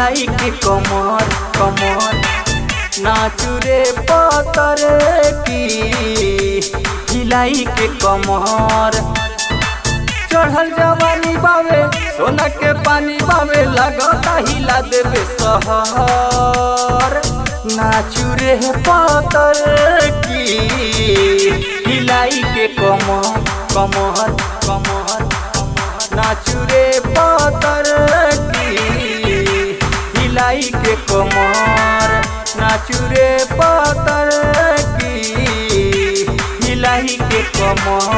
हिलाई के कमर कमर नाचू रे पतर की हिलाई के कमर। चढ़ल जवानी बावे सोना के पानी बावे लगता हिला देवे सहर। नाचू रे पतर की हिलाई के कमर कमर कमर नाचू रे पतर की हिलाई के कमर। नाचू रे पतर की हिलाई के कमर।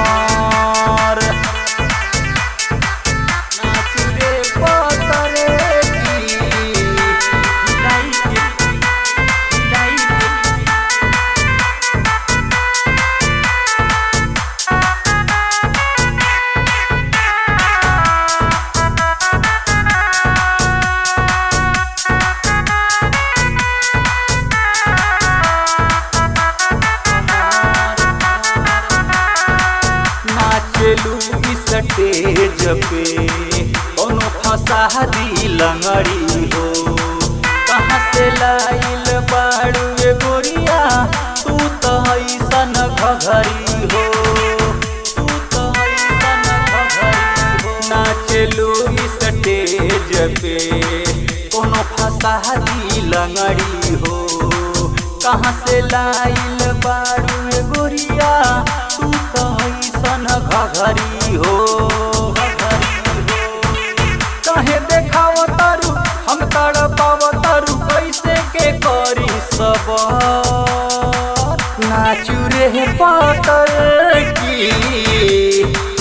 स्टेज पे कोनो फंसा दी लंगड़ी हो। कहाँ से लाइल बाड़ू ए गोरिया तू तो ऐसन घघरी हो। तू तो ऐसन घघरी हो। नाचलू स्टेज पे कोनो फंसा दी लंगड़ी हो। कहाँ से लाइल बाड़ू ए गोरिया तू तो ऐसन घघरी हो। कहे देखाव तारू हम तड़पाव तारू कैसे के करी सबर। नाचू रे पतर की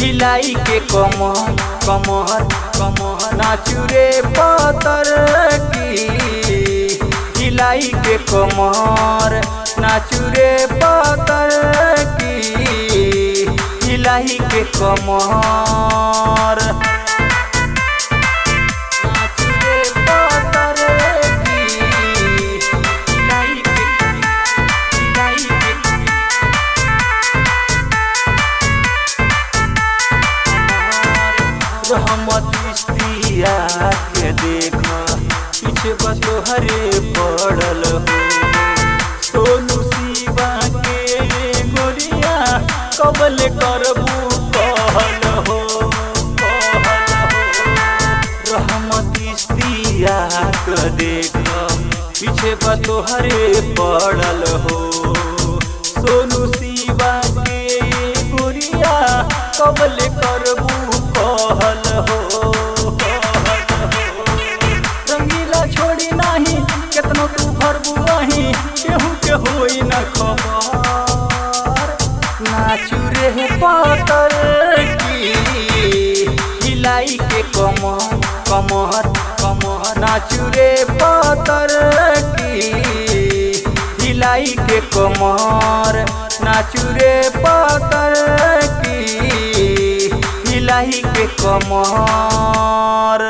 हिलाई के कमर कमर कमर। नाचू रे पतर की हिलाई के कमर। नाचू रे पतर की हिलाई के कमर। रहमतिया के देखा पीछे बतोहरे पड़ल हो। सोनू शिवा के गोरिया कबल करबू कहल हो रहमतिया के देखा पीछे बतोहरे पड़ल हो। सोनू शिवा के गोरिया कबल करबू कहल हो। रंगीला छोड़ी नहीं केतनो तू भरबू नहीं केहू के होई न खबर। नाचू रे पतर की हिलाई के कमर कमर कमर। नाचू रे पतर की हिलाई के कमर। नाचू रे पतर की हिलाई के कमर।